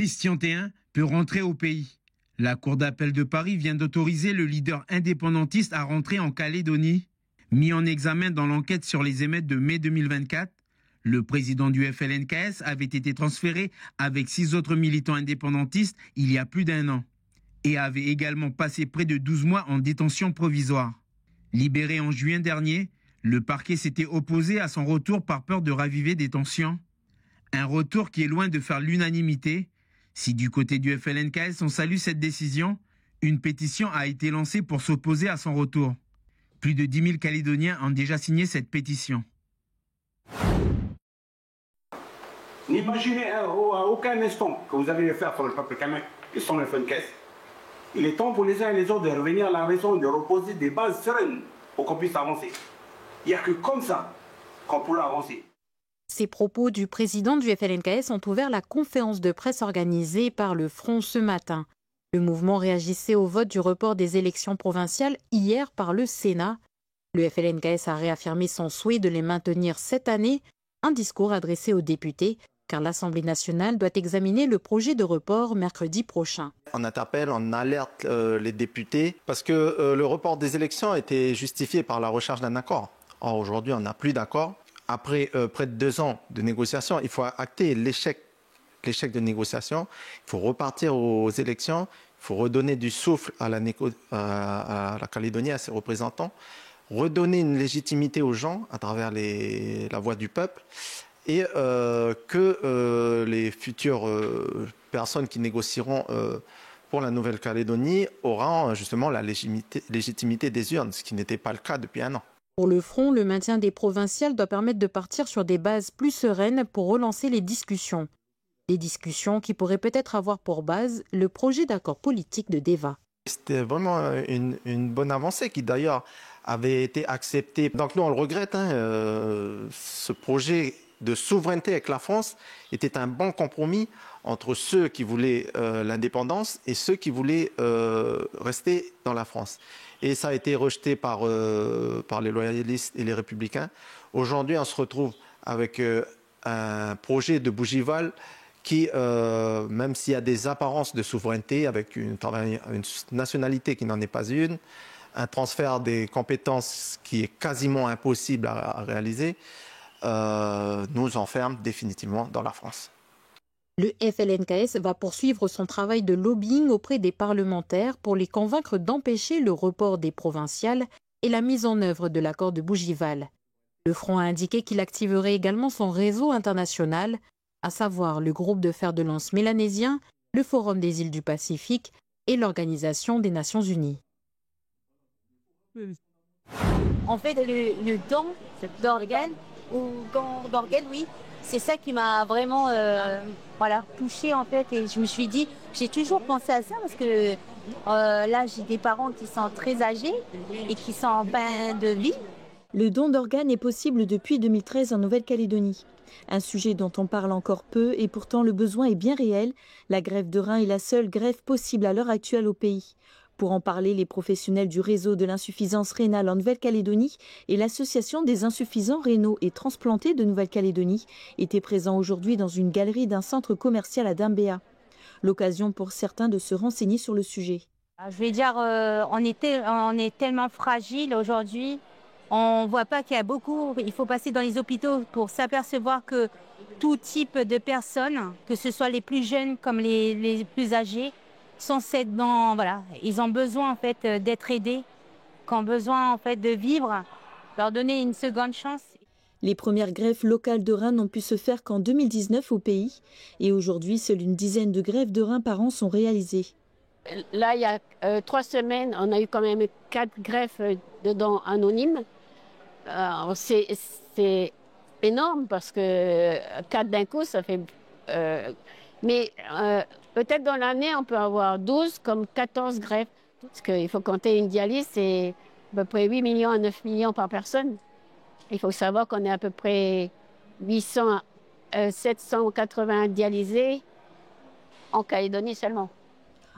Christian Théin peut rentrer au pays. La Cour d'appel de Paris vient d'autoriser le leader indépendantiste à rentrer en Calédonie. Mis en examen dans l'enquête sur les émeutes de mai 2024, le président du FLNKS avait été transféré avec 6 autres militants indépendantistes il y a plus d'1 an et avait également passé près de 12 mois en détention provisoire. Libéré en juin dernier, le parquet s'était opposé à son retour par peur de raviver des tensions. Un retour qui est loin de faire l'unanimité. Si du côté du FLNKS on salue cette décision, une pétition a été lancée pour s'opposer à son retour. Plus de 10 000 Calédoniens ont déjà signé cette pétition. N'imaginez à aucun instant que vous allez le faire sur le peuple kanak et sur le FLNKS. Il est temps pour les uns et les autres de revenir à la raison, de reposer des bases sereines pour qu'on puisse avancer. Il n'y a que comme ça qu'on pourra avancer. Ces propos du président du FLNKS ont ouvert la conférence de presse organisée par le Front ce matin. Le mouvement réagissait au vote du report des élections provinciales hier par le Sénat. Le FLNKS a réaffirmé son souhait de les maintenir cette année, un discours adressé aux députés, car l'Assemblée nationale doit examiner le projet de report mercredi prochain. On interpelle, on alerte les députés parce que le report des élections était justifié par la recherche d'un accord. Or, aujourd'hui, on n'a plus d'accord. Après près de 2 ans de négociations, il faut acter l'échec de négociation. Il faut repartir aux élections. Il faut redonner du souffle à la Calédonie, à ses représentants. Redonner une légitimité aux gens à travers la voix du peuple. Et que les futures personnes qui négocieront pour la Nouvelle-Calédonie auront justement la légitimité des urnes, ce qui n'était pas le cas depuis 1 an. Pour le Front, le maintien des provinciales doit permettre de partir sur des bases plus sereines pour relancer les discussions. Des discussions qui pourraient peut-être avoir pour base le projet d'accord politique de Deva. C'était vraiment une bonne avancée qui d'ailleurs avait été acceptée. Donc nous on le regrette, ce projet de souveraineté avec la France était un bon compromis entre ceux qui voulaient l'indépendance et ceux qui voulaient rester dans la France. Et ça a été rejeté par les loyalistes et les républicains. Aujourd'hui, on se retrouve avec un projet de Bougival qui, même s'il y a des apparences de souveraineté, avec une nationalité qui n'en est pas une, un transfert des compétences qui est quasiment impossible à réaliser, nous enferme définitivement dans la France. Le FLNKS va poursuivre son travail de lobbying auprès des parlementaires pour les convaincre d'empêcher le report des provinciales et la mise en œuvre de l'accord de Bougival. Le Front a indiqué qu'il activerait également son réseau international, à savoir le groupe de fer de lance mélanésien, le Forum des îles du Pacifique et l'Organisation des Nations Unies. En fait, le don d'organes, oui, c'est ça qui m'a vraiment touchée en fait. Et je me suis dit, j'ai toujours pensé à ça parce que là, j'ai des parents qui sont très âgés et qui sont en fin de vie. Le don d'organes est possible depuis 2013 en Nouvelle-Calédonie. Un sujet dont on parle encore peu et pourtant le besoin est bien réel. La greffe de rein est la seule greffe possible à l'heure actuelle au pays. Pour en parler, les professionnels du réseau de l'insuffisance rénale en Nouvelle-Calédonie et l'Association des insuffisants rénaux et transplantés de Nouvelle-Calédonie étaient présents aujourd'hui dans une galerie d'un centre commercial à Dambéa. L'occasion pour certains de se renseigner sur le sujet. Je vais dire, on est tellement fragile aujourd'hui. On ne voit pas qu'il y a beaucoup. Il faut passer dans les hôpitaux pour s'apercevoir que tout type de personnes, que ce soit les plus jeunes comme les plus âgés, ils ont besoin en fait d'être aidés, qui ont besoin en fait de vivre, leur donner une seconde chance. Les premières greffes locales de reins n'ont pu se faire qu'en 2019 au pays et aujourd'hui, seule une dizaine de greffes de reins par an sont réalisées. Là, il y a 3 semaines, on a eu quand même 4 greffes de dents anonymes. C'est énorme parce que 4 d'un coup, ça fait... peut-être dans l'année, on peut avoir 12 comme 14 greffes. Parce qu'il faut compter une dialyse, c'est à peu près 8 millions à 9 millions par personne. Il faut savoir qu'on est à peu près 800 à 780 dialysés en Calédonie seulement.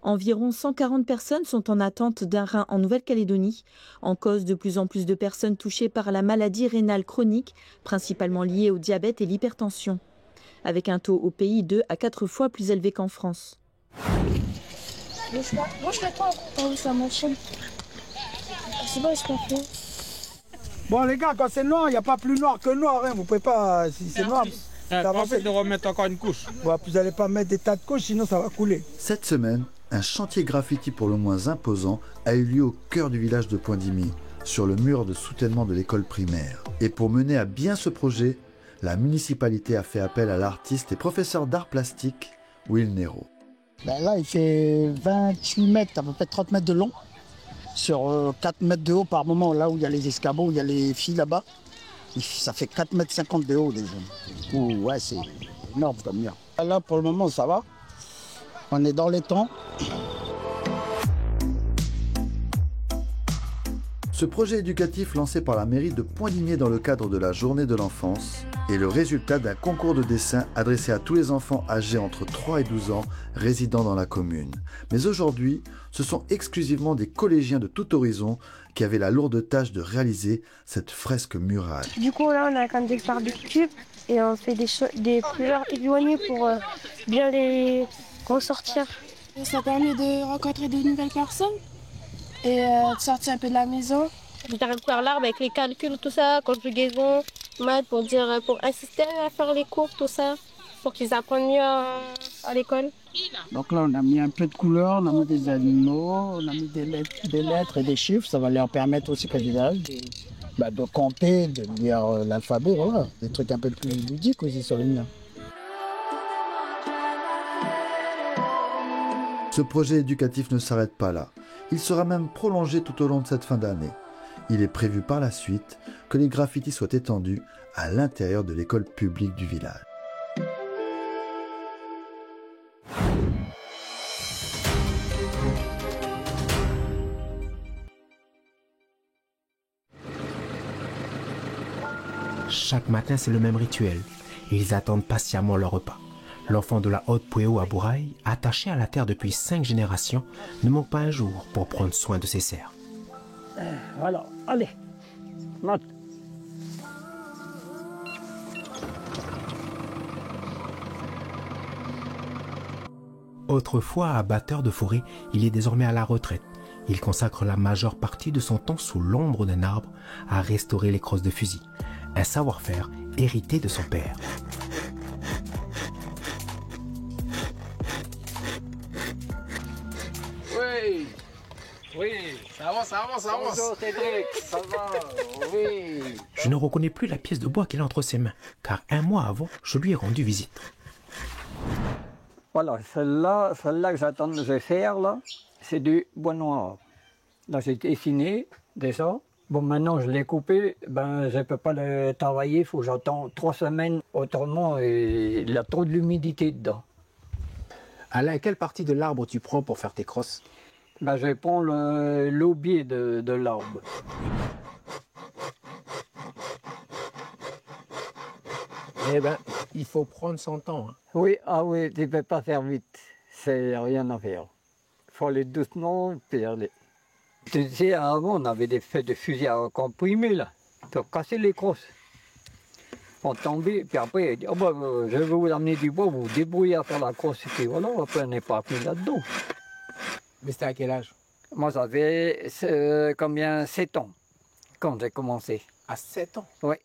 Environ 140 personnes sont en attente d'un rein en Nouvelle-Calédonie, en cause de plus en plus de personnes touchées par la maladie rénale chronique, principalement liée au diabète et l'hypertension. avec un taux au pays 2 à 4 fois plus élevé qu'en France. Moi, je l'attends quand ça m'enchaîne. C'est bon, c'est pas fait. Bon, les gars, quand c'est noir, il n'y a pas plus noir que noir. Hein. Vous pouvez pas, si c'est noir, ça va faire de remettre encore une couche. Bon, vous n'allez pas mettre des tas de couches, sinon ça va couler. Cette semaine, un chantier graffiti pour le moins imposant a eu lieu au cœur du village de Poindimy, sur le mur de soutènement de l'école primaire. Et pour mener à bien ce projet, la municipalité a fait appel à l'artiste et professeur d'art plastique Will Nero. Ben là, il fait 28 mètres, à peu près 30 mètres de long, sur 4 mètres de haut par moment, là où il y a les escabeaux, où il y a les filles là-bas. Ça fait 4 mètres 50 de haut déjà. Ouais, c'est énorme comme mur. Là, pour le moment, ça va. On est dans les temps. Ce projet éducatif lancé par la mairie de Poindimier dans le cadre de la Journée de l'enfance est le résultat d'un concours de dessin adressé à tous les enfants âgés entre 3 et 12 ans résidant dans la commune. Mais aujourd'hui, ce sont exclusivement des collégiens de tout horizon qui avaient la lourde tâche de réaliser cette fresque murale. Du coup, là, on a comme des parts de cubes et on fait des couleurs éloignées pour bien les ressortir. Ça permet de rencontrer de nouvelles personnes et de sortir un peu de la maison. J'arrive à faire l'arbre avec les calculs, tout ça, conjugaison, maths, pour assister à faire les cours, tout ça, pour qu'ils apprennent mieux à l'école. Donc là, on a mis un peu de couleurs, on a mis des animaux, on a mis des lettres et des chiffres. Ça va leur permettre aussi de compter, de lire l'alphabet, voilà. Des trucs un peu plus ludiques aussi sur les murs. Ce projet éducatif ne s'arrête pas là. Il sera même prolongé tout au long de cette fin d'année. Il est prévu par la suite que les graffitis soient étendus à l'intérieur de l'école publique du village. Chaque matin, c'est le même rituel. Ils attendent patiemment leur repas. L'enfant de la Haute-Pouéo à Bourail, attaché à la terre depuis 5 générations, ne manque pas un jour pour prendre soin de ses serres. Voilà, allez, monte. Autrefois abatteur de forêt, il est désormais à la retraite. Il consacre la majeure partie de son temps sous l'ombre d'un arbre à restaurer les crosses de fusil, un savoir-faire hérité de son père. Oui, ça avance. Bonjour Cédric, ça va? Oui. Je ne reconnais plus la pièce de bois qu'il a entre ses mains, car un mois avant, je lui ai rendu visite. Voilà, celle-là que j'attends de faire, là, c'est du bois noir. Là, j'ai dessiné déjà. Bon, maintenant, je l'ai coupé, je ne peux pas le travailler, il faut que j'attends 3 semaines. Autrement, il y a trop de l'humidité dedans. Alain, quelle partie de l'arbre tu prends pour faire tes crosses? Je prends l'aubier de l'arbre. Il faut prendre son temps. Hein. Oui, tu ne peux pas faire vite. C'est rien à faire. Il faut aller doucement, puis aller. Tu sais, avant, on avait des feux de fusil à comprimer, là, pour casser les crosses. On tombait, puis après, je vais vous amener du bois, vous vous débrouillez à faire la crosse, et puis voilà, après, on n'est pas pris là-dedans. Mais c'était à quel âge? Moi, j'avais 7 ans, quand j'ai commencé. À 7 ans? Oui.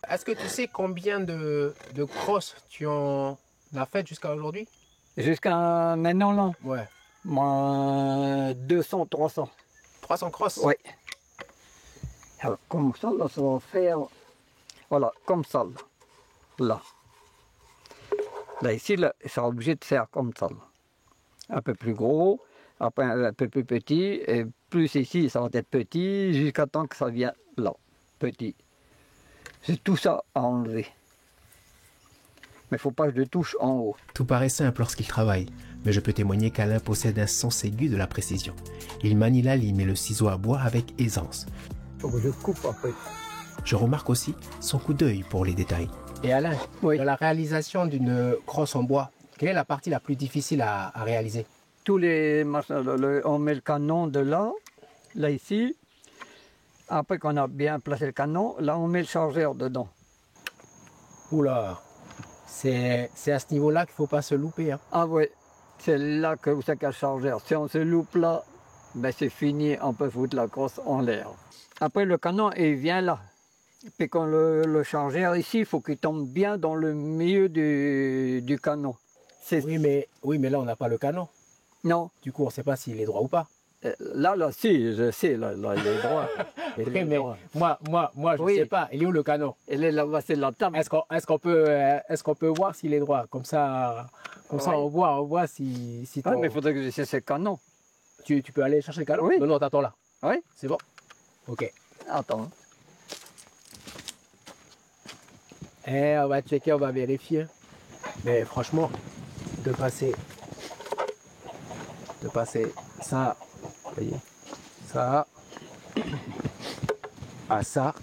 Est-ce que tu sais combien de crosses tu en as faites jusqu'à aujourd'hui? Jusqu'à maintenant, là? Ouais. Moi, 200, 300. 300 crosses? Oui. Alors, comme ça, là, ça va faire... Voilà, comme ça, là. Là, ici, là, ça sera obligé de faire comme ça, là. Un peu plus gros, après un peu plus petit, et plus ici, ça va être petit, jusqu'à temps que ça vienne là, petit. C'est tout ça à enlever. Mais il ne faut pas que je le touche en haut. Tout paraît simple lorsqu'il travaille, mais je peux témoigner qu'Alain possède un sens aigu de la précision. Il manie la lime et le ciseau à bois avec aisance. Il faut que je coupe après. Je remarque aussi son coup d'œil pour les détails. Et Alain, oui. Dans la réalisation d'une crosse en bois, quelle est la partie la plus difficile à réaliser? Tous les machins, on met le canon de là ici. Après qu'on a bien placé le canon, là on met le chargeur dedans. Oula! C'est à ce niveau-là qu'il ne faut pas se louper. Hein. Ah oui, c'est là que vous savez qu'à charger. Si on se loupe là, ben c'est fini, on peut foutre la crosse en l'air. Après le canon, il vient là. Puis quand le chargeur ici, il faut qu'il tombe bien dans le milieu du canon. Oui, mais là, on n'a pas le canon. Non. Du coup, on ne sait pas s'il est droit ou pas. Là, si, je sais, là, il est droit. Mais moi, je ne sais pas. Il est où le canon? Il est là-bas, c'est la table. Est-ce qu'on peut voir s'il est droit? Comme ça, on voit si Ah, mais il faudrait que je sache ce canon. Tu peux aller chercher le canon? Oui. Non, t'attends là. Oui. C'est bon? Ok. Attends. On va checker, on va vérifier. Mais franchement, de passer ça, vous voyez, ça à ça,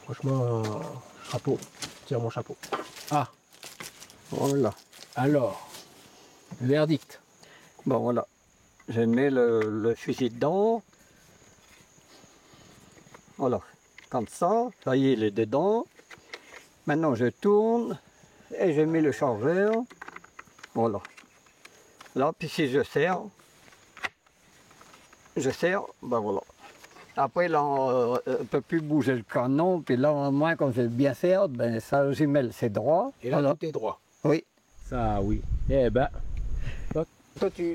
franchement, chapeau, tire mon chapeau. Ah, voilà. Alors, le verdict. Bon, voilà. Je mets le fusil dedans. Voilà. Comme ça, ça y est, il est dedans. Maintenant, je tourne et je mets le chargeur. Voilà. Là, puis si je serre, ben voilà. Après, là, on ne peut plus bouger le canon. Puis là, au moins, quand je vais bien faire, ben ça, j'y mets, c'est droit. Et là, voilà. tout est droit. Oui. Ça, oui. Eh ben, toi tu...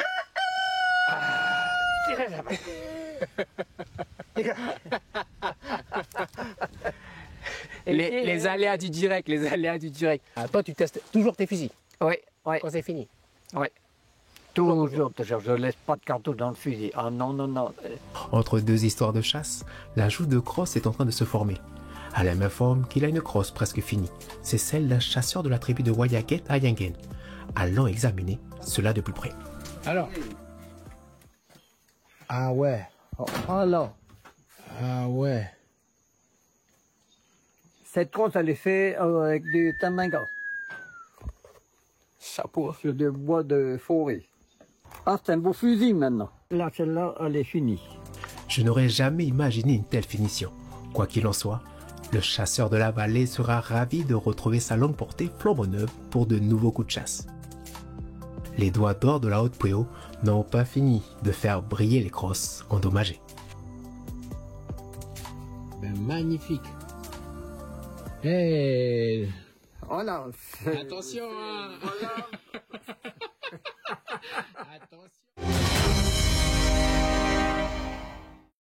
les aléas du direct, Ah, toi, tu testes toujours tes fusils? Oui, oui. Quand c'est fini? Oui. Toujours, je ne laisse pas de cartouche dans le fusil. Ah non, non, non. Entre deux histoires de chasse, la joue de crosse est en train de se former. Alain m'informe qu'il a une crosse presque finie. C'est celle d'un chasseur de la tribu de Wayaget à Yangen. Allons examiner cela de plus près. Alors? Ah ouais. Oh, alors. Ah ouais. Cette crosse, elle est faite avec du taminga. Chapeau. Sur du bois de forêt. Ah, c'est un beau fusil maintenant. Là, celle-là, elle est finie. Je n'aurais jamais imaginé une telle finition. Quoi qu'il en soit, le chasseur de la vallée sera ravi de retrouver sa longue portée flambant neuve pour de nouveaux coups de chasse. Les doigts d'or de la Haute-Pueo n'ont pas fini de faire briller les crosses endommagées. Ben, magnifique. Hey. Voilà. Attention, hein. Voilà. Attention.